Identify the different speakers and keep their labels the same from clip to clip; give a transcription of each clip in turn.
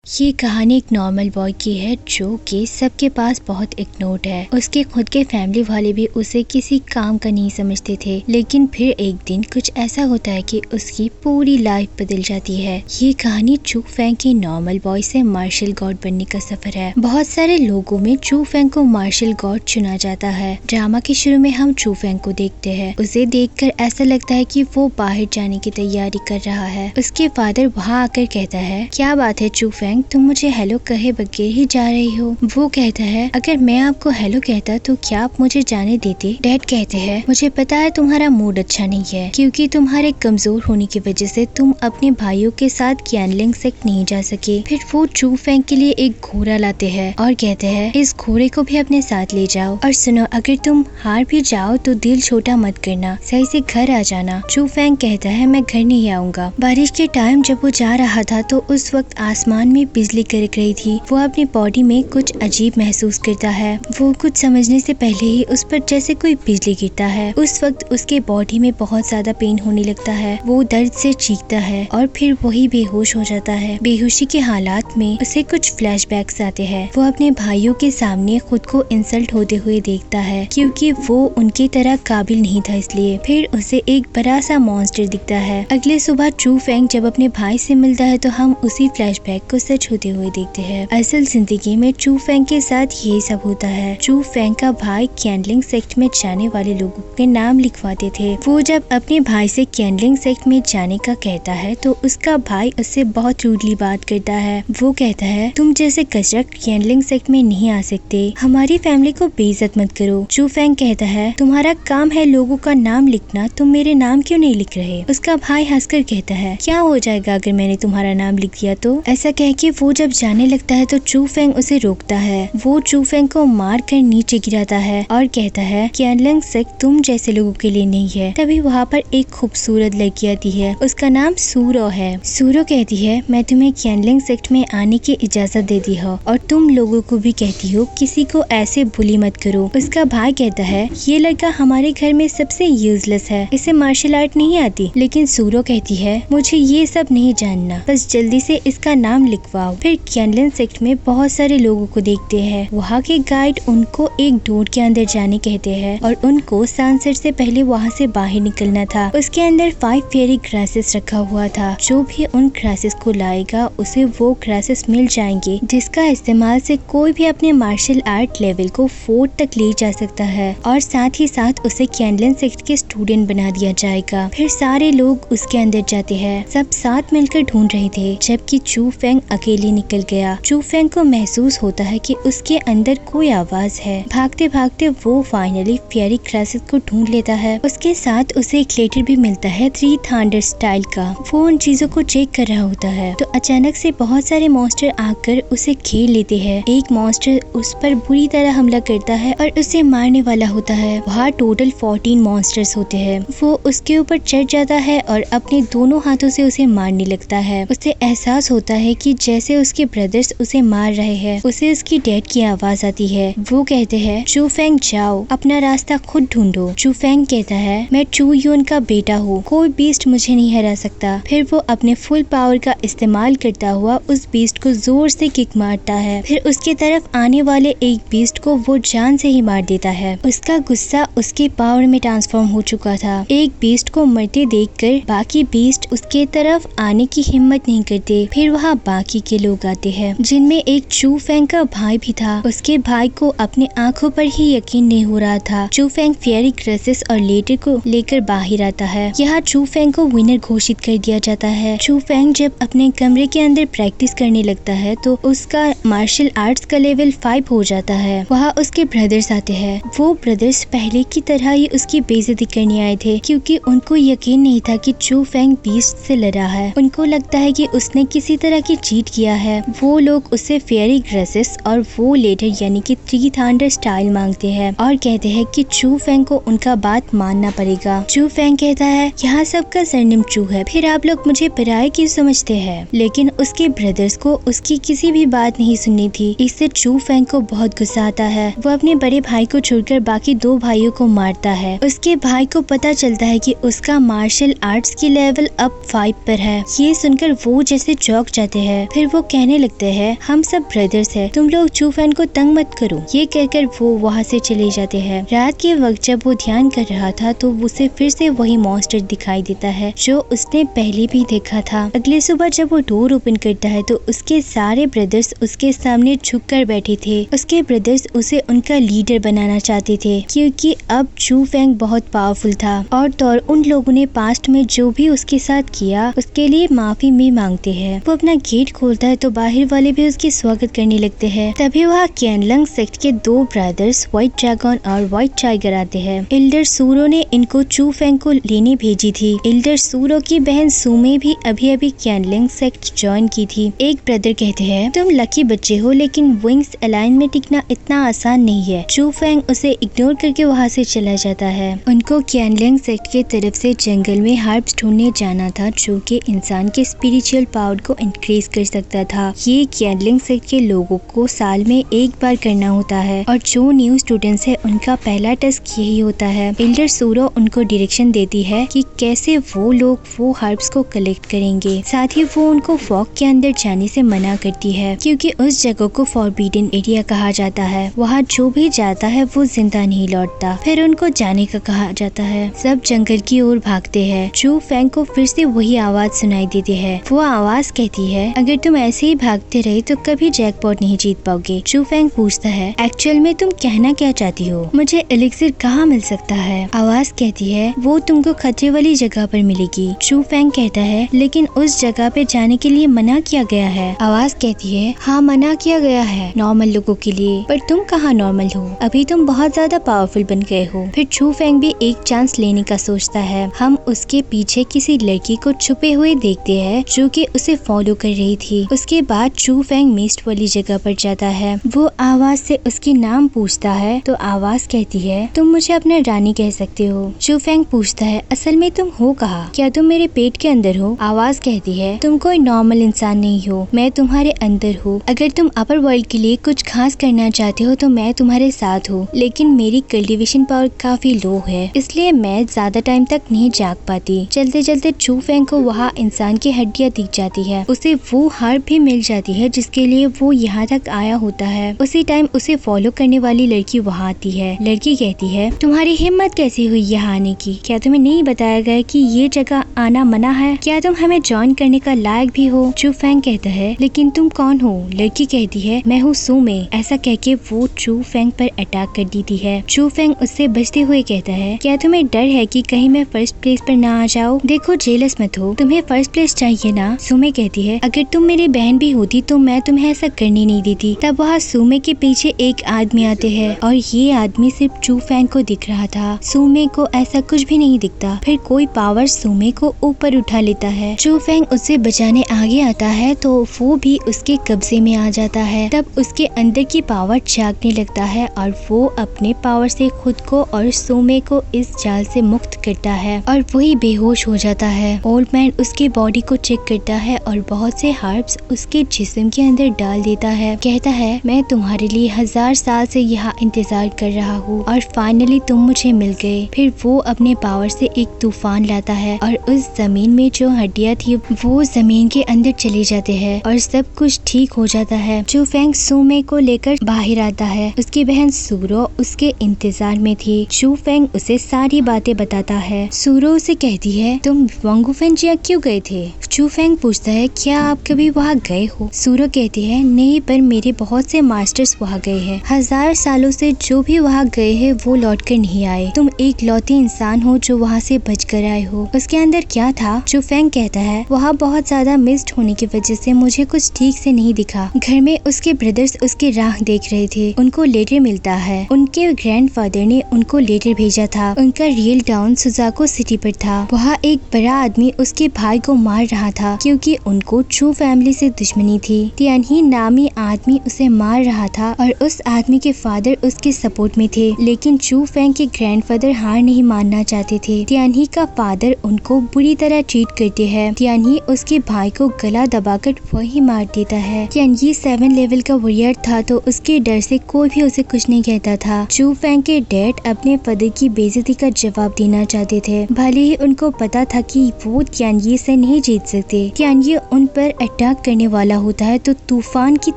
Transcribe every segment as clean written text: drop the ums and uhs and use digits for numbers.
Speaker 1: ये कहानी एक नॉर्मल बॉय की है जो कि सबके पास बहुत इग्नोर्ड है। उसके खुद के फैमिली वाले भी उसे किसी काम का नहीं समझते थे, लेकिन फिर एक दिन कुछ ऐसा होता है कि उसकी पूरी लाइफ बदल जाती है। ये कहानी चू फेंग की नॉर्मल बॉय से मार्शल गॉड बनने का सफर है। बहुत सारे लोगों में चू फेंग को मार्शल गॉड चुना जाता है। ड्रामा के शुरू में हम चू फेंग को देखते हैं। उसे देखकर ऐसा लगता है कि वो बाहर जाने की तैयारी कर रहा है। उसके फादर वहाँ आकर कहता है, क्या बात है चू फेंग, तुम मुझे हेलो कहे बगैर ही जा रही हो। वो कहता है, अगर मैं आपको हेलो कहता तो क्या आप मुझे जाने देते। डैड कहते हैं, मुझे पता है तुम्हारा मूड अच्छा नहीं है क्योंकि तुम्हारे कमजोर होने की वजह से तुम अपने भाइयों के साथ क्यानलिंग सेक्ट नहीं जा सके। फिर वो चू फेंग के लिए एक घोड़ा लाते हैं और कहते हैं, इस घोड़े को भी अपने साथ ले जाओ और सुनो, अगर तुम हार भी जाओ तो दिल छोटा मत करना, सही से घर आ जाना। चू फेंग कहता है, मैं घर नहीं आऊंगा। बारिश के टाइम जब वो जा रहा था तो उस वक्त आसमान में बिजली कड़क रही थी। वो अपनी बॉडी में कुछ अजीब महसूस करता है। वो कुछ समझने से पहले ही उस पर जैसे कोई बिजली गिरता है। उस वक्त उसके बॉडी में बहुत ज्यादा पेन होने लगता है। वो दर्द से चीखता है और फिर वही बेहोश हो जाता है। बेहोशी के हालात में उसे कुछ फ्लैशबैक्स आते हैं। वो अपने भाइयों के सामने खुद को इंसल्ट होते हुए देखता है क्योंकि वो उनकी तरह काबिल नहीं था, इसलिए फिर उसे एक बड़ा सा मॉन्स्टर दिखता है। अगले सुबह चू फेंग जब अपने भाई से मिलता है तो हम उसी फ्लैशबैक को सच होते हुए देखते हैं। असल जिंदगी में चू फेंग के साथ यही सब होता है। चू फेंग का भाई क्यानलिंग सेक्ट में जाने वाले लोगों के नाम लिखवाते थे। वो जब अपने भाई से क्यानलिंग सेक्ट में जाने का कहता है तो उसका भाई उससे बहुत रूडली बात करता है। वो कहता है, तुम जैसे कचरा क्यानलिंग सेक्ट में नहीं आ सकते, हमारी फैमिली को बेइज्जत मत करो। चू फेंग कहता है, तुम्हारा काम है लोगों का नाम लिखना, तुम मेरे नाम क्यों नहीं लिख रहे। उसका भाई हंसकर कहता है, क्या हो जाएगा अगर मैंने तुम्हारा नाम लिख दिया तो। ऐसा कह के वो जब जाने लगता है तो चू फेंग उसे रोकता है। वो चू फेंग को मार कर नीचे गिराता है और कहता है, क्यानलिंग सेक्ट तुम जैसे लोगों के लिए नहीं है। तभी वहाँ पर एक खूबसूरत लड़की आती है। उसका नाम सूरो है। सूरो कहती है, मैं तुम्हें क्यानलिंग सेक्ट में आने की इजाजत देती हूँ और तुम लोगों को भी कहती हो किसी को ऐसे बुली मत करो। उसका भाई कहता है, ये लड़का हमारे घर में सबसे यूजलेस है, इसे मार्शल आर्ट नहीं आती। लेकिन सूरो कहती है, मुझे ये सब नहीं जानना, बस जल्दी से इसका नाम लिखवाओ। फिर क्यानलिंग सेक्ट में बहुत सारे लोगों को देखते हैं। वहाँ के गाइड उनको एक डोर के अंदर जाने कहते हैं और उनको सनसेट से पहले वहाँ से बाहर निकलना था। उसके अंदर 5 फेरी ग्रासेस रखा हुआ था। जो भी उन ग्रासेस को लाएगा उसे वो ग्रासेस मिल जाएंगे जिसका इस्तेमाल से कोई भी अपने मार्शल आर्ट लेवल को 4 तक ले जा सकता है और साथ ही साथ उसे क्यानलिंग सेक्ट के स्टूडेंट बना दिया जाएगा। फिर सारे लोग उसके अंदर जाते हैं। सब साथ मिलकर ढूंढ रहे थे जबकि चू फेंग अकेले निकल गया। चू फेंग को महसूस होता है कि उसके अंदर कोई आवाज है। भागते भागते वो फाइनली फेरी ग्रासेस को ढूंढ लेता है। उसके साथ उसे एक लेटर भी मिलता है 3 थंडर स्टाइल का। वो उन चीजों को चेक कर रहा होता है तो अचानक से बहुत सारे मॉन्स्टर आकर उसे घेर लेते हैं। एक मॉन्स्टर उस पर बुरी तरह हमला करता है और उसे मारने वाला होता है। वहाँ टोटल 14 मॉन्स्टर्स होते हैं। वो उसके ऊपर चढ़ जाता है और अपने दोनों हाथों से उसे मारने लगता है। उसे एहसास होता है कि जैसे उसके ब्रदर्स उसे मार रहे हैं। उसे उसकी डैड की आवाज आती है। वो कहते हैं, चू फेंग जाओ, अपना रास्ता खुद ढूंढो। चू फेंग कहता है, मैं चू यून का बेटा हूँ, कोई बीस्ट मुझे नहीं हरा सकता। फिर वो अपने फुल पावर का इस्तेमाल करता हुआ उस बीस्ट को जोर से किक मारता है। फिर उसके तरफ आने वाले एक बीस्ट को वो जान से ही मार देता है। उसका गुस्सा उसके पावर में ट्रांसफॉर्म हो चुका था। एक बीस्ट को मरते देखकर बाकी बीस्ट उसके तरफ आने की हिम्मत नहीं करते। फिर वहाँ बाकी के लोग आते हैं जिनमें एक चू फेंग का भाई भी था। उसके भाई को अपने आंखों पर ही यकीन नहीं हो रहा था। चू फेंग फेरी ग्रासेस और लेटर को लेकर बाहर आता है। यहाँ चू फेंग को विनर घोषित कर दिया जाता है। चू फेंग जब अपने कमरे के अंदर प्रैक्टिस करने लगता है तो उसका मार्शल आर्ट्स का लेवल 5 हो जाता है। वहाँ उसके ब्रदर्स आते हैं। वो ब्रदर्स पहले की तरह ही उसकी बेइज्जती करने आए थे क्योंकि उनको यकीन नहीं था कि चू फेंग बीस्ट से लड़ा है। उनको लगता है कि उसने किसी तरह की चीट किया है। वो लोग उससे फेरी ग्रासेस और वो लेटर यानी कि 3 थंडर स्टाइल मांगते हैं और कहते हैं कि चू फेंग को उनका बात मानना पड़ेगा। चू फेंग कहता है, यहाँ सबका सरनेम चू है, फिर आप लोग मुझे पराया क्यों समझते हैं। लेकिन उसके ब्रदर्स को उसकी किसी भी बात नहीं सुननी थी। इससे चू फेंग को बहुत गुस्सा आता है। वो अपने बड़े भाई को छोड़कर बाकी 2 भाइयों को मारता है। उसके भाई को पता चलता है कि उसका मार्शल आर्ट्स की लेवल अब 5 पर है। ये सुनकर वो जैसे चौंक जाते हैं। फिर वो कहने लगता है हम सब ब्रदर्स है, तुम लोग चू फैंग को तंग मत करो। ये कहकर वो वहाँ से चले जाते हैं। रात के वक्त जब वो ध्यान कर रहा था तो उसे फिर से वही मॉन्स्टर दिखाई देता है जो उसने पहले भी देखा था। अगले सुबह जब वो डोर ओपन करता है तो उसके सारे ब्रदर्स उसके सामने झुककर बैठे थे। उसके ब्रदर्स उसे उनका लीडर बनाना चाहते थे क्योंकि अब चू फैंग बहुत पावरफुल था और तो उन लोगों ने पास्ट में जो भी उसके साथ किया उसके लिए माफी भी मांगते हैं। वो अपना गेट खोलता है तो बाहर वाले भी उसकी स्वागत करने लगते हैं। तभी वहाँ क्यानलंग सेक्ट के 2 ब्रदर्स व्हाइट ड्रैगन और व्हाइट टाइगर आते हैं। एल्डर सूरो ने इनको चू फैंग को लेने भेजी थी। एल्डर सूरो की बहन सुमे भी अभी अभी क्यानलंग सेक्ट ज्वाइन की थी। एक ब्रदर कहते हैं तुम लकी बच्चे हो लेकिन विंग्स अलाइन में टिकना इतना आसान नहीं है। चू फैंग उसे इग्नोर करके वहाँ से चला जाता है। उनको क्यानलंग सेक्ट की तरफ से जंगल में हर्ब्स ढूंढने जाना था जो कि इंसान के स्पिरिचुअल पावर को इंक्रीज कर सकता था। ये क्यानलंग सेक्ट के लोगों को साल में एक बार करना होता है और जो न्यू स्टूडेंट्स है उनका पहला टास्क यही होता है। एल्डर सूरो उनको डायरेक्शन देती है कि कैसे वो लोग वो हर्ब्स को कलेक्ट करेंगे। साथ ही वो उनको फॉग के अंदर जाने से मना करती है क्योंकि उस जगह को फॉरबिडन एरिया कहा जाता है। वहाँ जो भी जाता है वो जिंदा नहीं लौटता। फिर उनको जाने का कहा जाता है। सब जंगल की ओर भागते हैं। चू फैंग को फिर से वही आवाज सुनाई देती है। वो आवाज कहती है अगर तुम ऐसे ही भागते रहे तो कभी जैकपॉट नहीं जीत पाओगे। चू फैंग पूछता है एक्चुअल में तुम कहना क्या चाहती हो, मुझे एलिक्सिर कहाँ मिल सकता है। आवाज कहती है वो तुमको खतरे वाली जगह पर मिलेगी। चू फैंग कहता है लेकिन उस जगह पे जाने के लिए मना किया गया है। आवाज कहती है हाँ मना किया गया है नॉर्मल लोगों के लिए, पर तुम कहाँ नॉर्मल हो, अभी तुम बहुत ज्यादा पावरफुल बन गए हो। फिर चू फैंग भी एक चांस लेने का सोचता है। हम उसके पीछे किसी लड़की को छुपे हुए देखते हैं जो कि उसे फॉलो कर रही थी। उसके बाद चू फैंग मिस्ट वाली जगह पर जाता है। वो आवाज से उसकी नाम पूछता है तो आवाज कहती है तुम मुझे अपना रानी कह सकते हो। चू फैंग पूछता है असल में तुम हो कहाँ, क्या तुम मेरे पेट के अंदर हो। आवाज कहती है तुम कोई नॉर्मल इंसान नहीं हो, मैं तुम्हारे अंदर हूँ। अगर तुम अपर वर्ल्ड के लिए कुछ खास करना चाहते हो तो मैं तुम्हारे साथ हूँ, लेकिन मेरी कल्टीवेशन पावर काफी लो है इसलिए मैं ज्यादा टाइम तक नहीं जाग पाती। चलते चलते चू फैंग को वहाँ इंसान की हड्डियाँ दिख जाती है। उसे वो हर्ब भी मिल जाती है जिसके लिए वो यहाँ तक आया होता है। उसी टाइम उसे फॉलो करने वाली लड़की वहाँ आती है। लड़की कहती है तुम्हारी हिम्मत कैसी हुई यहाँ आने की, क्या तुम्हें नहीं बताया गया कि ये जगह आना मना है, क्या तुम हमें ज्वाइन करने का लायक भी हो। चू फैंग कहता है लेकिन तुम कौन हो। लड़की कहती है मैं हूँ सुमे। ऐसा कह के वो चू फैंग पर अटैक कर देती है। चू फैंग उससे बचते हुए कहता है क्या तुम्हें डर है कि कहीं मैं फर्स्ट प्लेस पर ना आ जाऊँ। देखो जेलस मत हो, तुम्हें फर्स्ट प्लेस चाहिए ना। सुमे कहती है अगर तुम मेरी बहन भी होती तो मैं तुम्हें ऐसा करने नहीं देती। तब वहाँ सुमे के पीछे एक आदमी आते हैं और ये आदमी सिर्फ चू फैंग को दिख रहा था। सुमे को ऐसा कुछ भी नहीं दिखता। फिर कोई पावर सुमे को ऊपर उठा लेता है। चू फैंग उससे बचाने आगे आता है तो वो भी उसके कब्जे में आ जाता है। तब उसके अंदर की पावर जागने लगता है और वो अपने पावर से खुद को और सुमे को इस जाल से मुक्त करता है और वही बेहोश हो जाता है। ओल्ड मैन उसकी बॉडी को चेक करता है और बहुत से हर्ब्स उसके जिस्म के अंदर डाल देता है। कहता है मैं तुम्हारे लिए 1000 साल से यहाँ इंतजार कर रहा हूँ और फाइनली तुम मुझे मिल गए। फिर वो अपने पावर से एक तूफान लाता है और उस जमीन में जो हड्डियाँ थी वो जमीन के अंदर चले जाते हैं और सब कुछ ठीक हो जाता है। चू फैंग सुमे को लेकर बाहर आता है। उसकी बहन सूरो उसके इंतजार में थी। चू फैंग उसे सारी बातें बताता है। सूरो उसे कहती है तुम वांगुफेंजिया क्यों गए थे। चू फैंग पूछता है क्या आप कभी वहाँ गए हो। सूरो कहती है नहीं, पर मेरे बहुत से मास्टर्स वहाँ गए हैं। 1000 सालों से जो भी वहाँ गए हैं वो लौट कर नहीं आए। तुम एक लौती इंसान हो जो वहाँ से बच कर आए हो। उसके अंदर क्या था। चू फैंग कहता है वहाँ बहुत ज्यादा मिस्ट होने की वजह से मुझे कुछ ठीक से नहीं दिखा। घर में उसके ब्रदर्स उसकी राह देख रहे थे। उनको लेटर मिलता है। उनके ग्रैंडफादर ने उनको लेटर भेजा था। उनका रियल टाउन सुजाको सिटी पर था। वहाँ एक बड़ा आदमी उसके भाई को मार रहा था क्योंकि उनको चू फैमिली से दुश्मनी थी। तियानही नामी आदमी उसे मार रहा था और उस आदमी के फादर उसके सपोर्ट में थे, लेकिन चू फैंग के ग्रैंडफादर हार नहीं मानना चाहते थे। तियानही का फादर उनको बुरी तरह ट्रीट करते हैं। तियानही उसके भाई को गला दबाकर वही मार देता है। तियानही 7 लेवल का वॉरियर था तो उसके डर से कोई भी उसे कुछ नहीं कहता था। चू फैंग के डैड अपने फादर की बेइज्जती का जवाब देना चाहते थे, भले ही उनको पता था कि वो तियानही से नहीं जीत सकते। तियानही उन पर अटैक करने वाला होता है तो तूफान की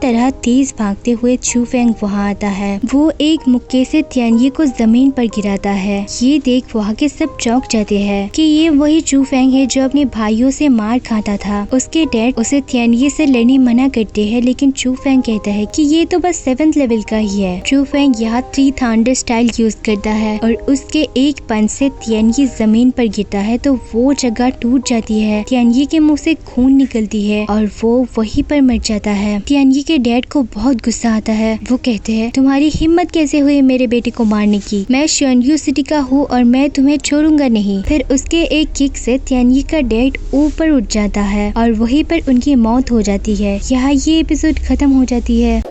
Speaker 1: तरह तेज भागते हुए चू फेंग वहाँ आता है। वो एक मुक्के से तियानये को जमीन पर गिराता है। ये देख वहाँ के सब चौंक जाते हैं कि ये वही चू फेंग है जो अपने भाइयों से मार खाता था। उसके डैड उसे तियानये से लड़ने मना करते हैं, लेकिन चू फेंग कहता है कि ये तो बस 7th लेवल का ही है। चू फेंग यहाँ 3 थंडर स्टाइल यूज करता है और उसके एक पंच से तियानये जमीन पर गिरता है तो वो जगह टूट जाती है। तियानये के मुंह से खून निकलती है और वो वहीं पर मर जाता है। तियानये के डैड को बहुत गुस्सा आता है। वो कहते हैं तुम्हारी हिम्मत कैसे हुई मेरे बेटे को मारने की? मैं शियोनयू सिटी का हूँ और मैं तुम्हें छोड़ूंगा नहीं। फिर उसके एक किक से तियानये का डैड ऊपर उठ जाता है और वहीं पर उनकी मौत हो जाती है। यहाँ ये एपिसोड खत्म हो जाती है।